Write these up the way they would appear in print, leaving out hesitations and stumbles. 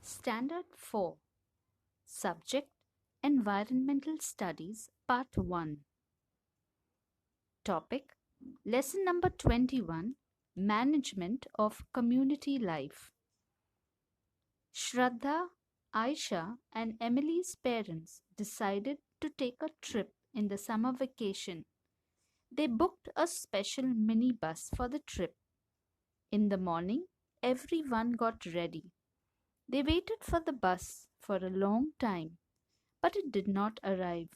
Standard 4 Subject Environmental Studies Part 1 Topic Lesson number 21 Management of Community Life. Shraddha, Aisha, and Emily's parents decided to take a trip in the summer vacation. They booked a special minibus for the trip. In the morning, everyone got ready. They waited for the bus for a long time, but it did not arrive.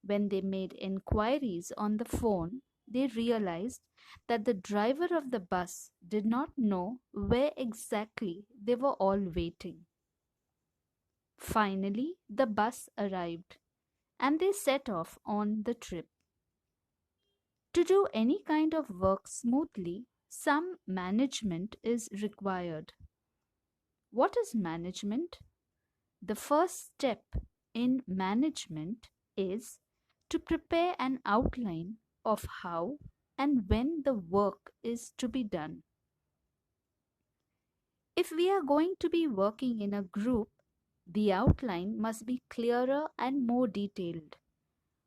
When they made inquiries on the phone, they realized that the driver of the bus did not know where exactly they were all waiting. Finally, the bus arrived and they set off on the trip. To do any kind of work smoothly, some management is required. What is management? The first step in management is to prepare an outline of how and when the work is to be done. If we are going to be working in a group, the outline must be clearer and more detailed.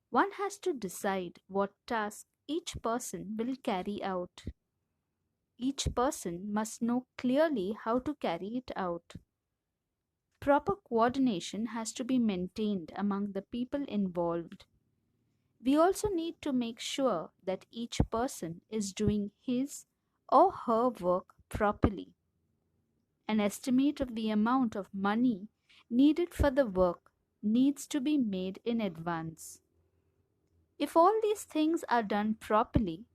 One has to decide what task each person will carry out. Each person must know clearly how to carry it out. Proper coordination has to be maintained among the people involved. We also need to make sure that each person is doing his or her work properly. An estimate of the amount of money needed for the work needs to be made in advance. If all these things are done properly,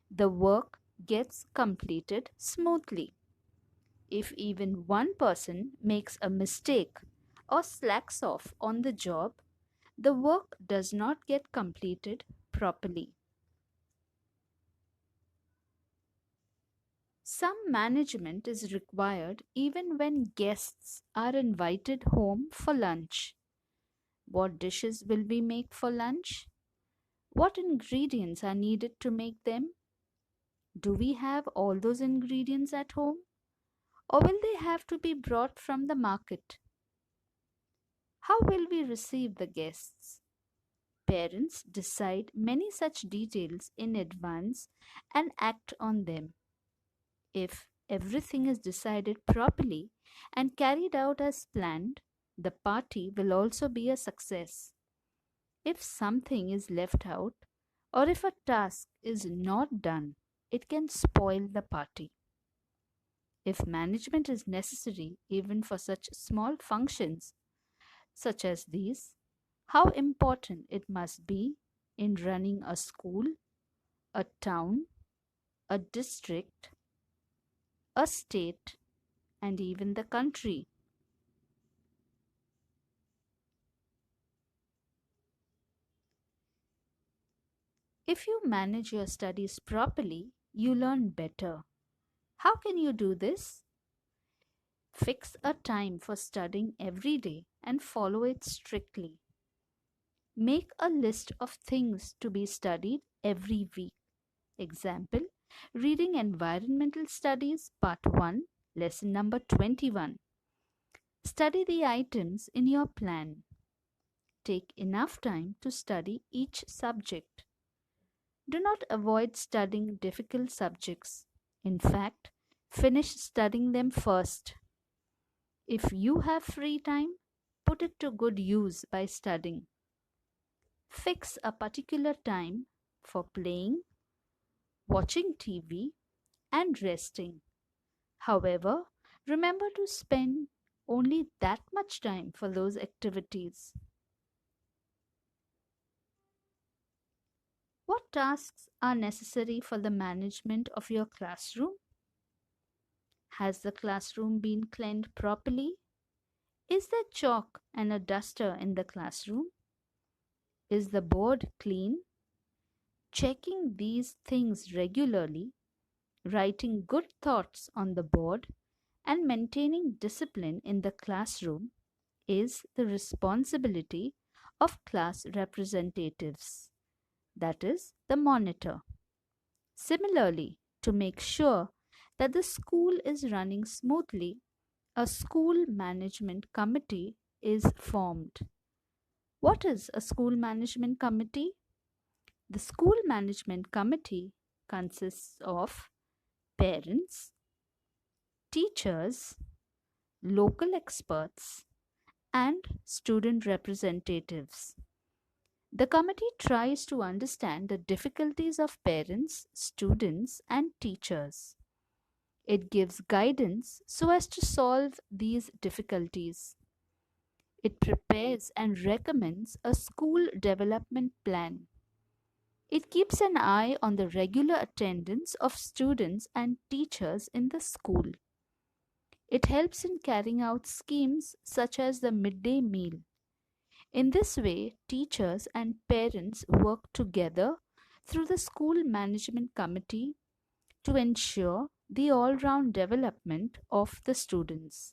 the work gets completed smoothly. If even one person makes a mistake or slacks off on the job, the work does not get completed properly. Some management is required even when guests are invited home for lunch. What dishes will we make for lunch? What ingredients are needed to make them? Do we have all those ingredients at home? Or will they have to be brought from the market? How will we receive the guests? Parents decide many such details in advance and act on them. If everything is decided properly and carried out as planned, the party will also be a success. If something is left out or if a task is not done, it can spoil the party. If management is necessary even for such small functions such as these, how important it must be in running a school, a town, a district, a state, and even the country. If you manage your studies properly, you learn better. How can you do this? Fix a time for studying every day and follow it strictly. Make a list of things to be studied every week. Example, reading Environmental Studies Part 1, Lesson number 21. Study the items in your plan. Take enough time to study each subject. Do not avoid studying difficult subjects. In fact, finish studying them first. If you have free time, put it to good use by studying. Fix a particular time for playing, watching TV, and resting. However, remember to spend only that much time for those activities. What tasks are necessary for the management of your classroom? Has the classroom been cleaned properly? Is there chalk and a duster in the classroom? Is the board clean? Checking these things regularly, writing good thoughts on the board, and maintaining discipline in the classroom is the responsibility of class representatives, that is, the monitor. Similarly, to make sure that the school is running smoothly, A school management committee is formed. What is a school management committee? The school management committee consists of parents, teachers, local experts, and student representatives. The committee tries to understand the difficulties of parents, students, and teachers. It gives guidance so as to solve these difficulties. It prepares and recommends a school development plan. It keeps an eye on the regular attendance of students and teachers in the school. It helps in carrying out schemes such as the midday meal. In this way, teachers and parents work together through the school management committee to ensure the all round development of the students.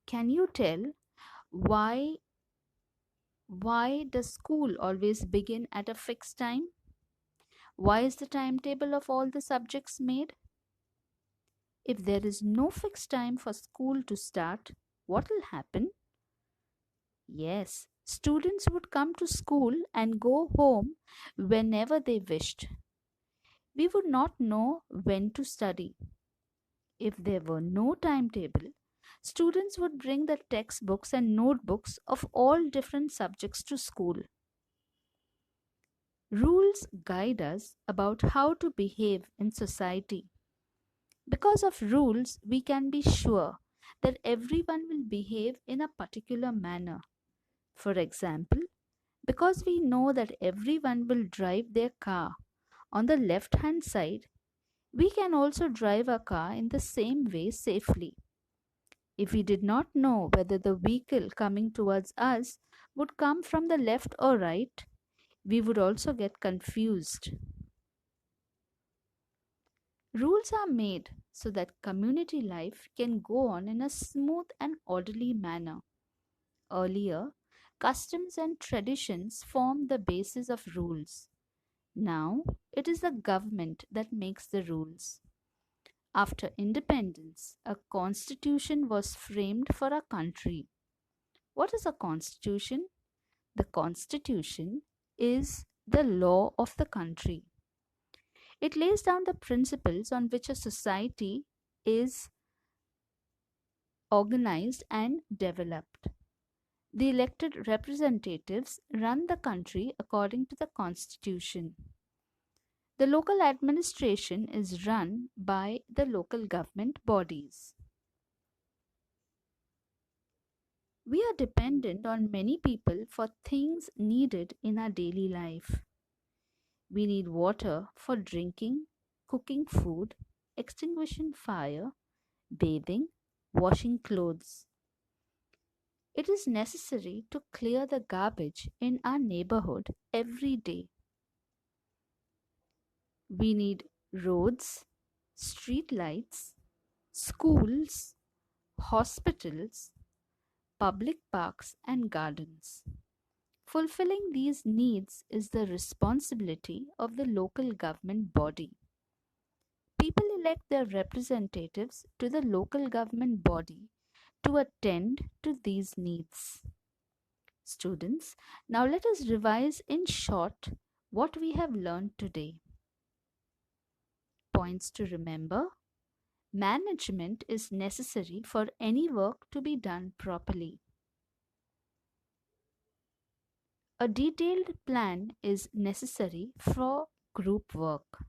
Can you tell why does school always begin at a fixed time? Why is the timetable of all the subjects made? If there is no fixed time for school to start, what will happen? Yes, students would come to school and go home whenever they wished. We would not know when to study. If there were no timetable, students would bring the textbooks and notebooks of all different subjects to school. Rules guide us about how to behave in society. Because of rules, we can be sure that everyone will behave in a particular manner. For example, because we know that everyone will drive their car on the left hand side, we can also drive a car in the same way safely. If we did not know whether the vehicle coming towards us would come from the left or right, we would also get confused. Rules are made so that community life can go on in a smooth and orderly manner. Earlier, customs and traditions formed the basis of rules. Now, it is the government that makes the rules. After independence, a constitution was framed for our country. What is a constitution? The constitution is the law of the country. It lays down the principles on which a society is organized and developed. The elected representatives run the country according to the constitution. The local administration is run by the local government bodies. We are dependent on many people for things needed in our daily life. We need water for drinking, cooking food, extinguishing fire, bathing, washing clothes. It is necessary to clear the garbage in our neighborhood every day. We need roads, street lights, schools, hospitals, public parks, and gardens. Fulfilling these needs is the responsibility of the local government body. People elect their representatives to the local government body to attend to these needs. Students, now let us revise in short what we have learned today. Points to remember: management is necessary for any work to be done properly. A detailed plan is necessary for group work.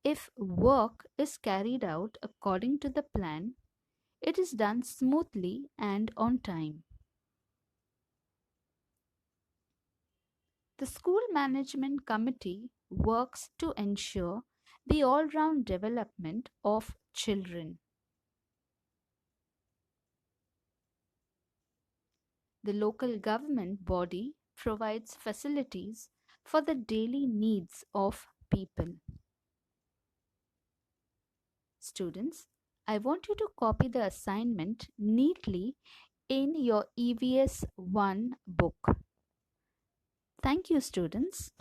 If work is carried out according to the plan, it is done smoothly and on time. The school management committee works to ensure the all round development of children. The local government body provides facilities for the daily needs of people. Students, I want you to copy the assignment neatly in your EVS1 book. Thank you, students.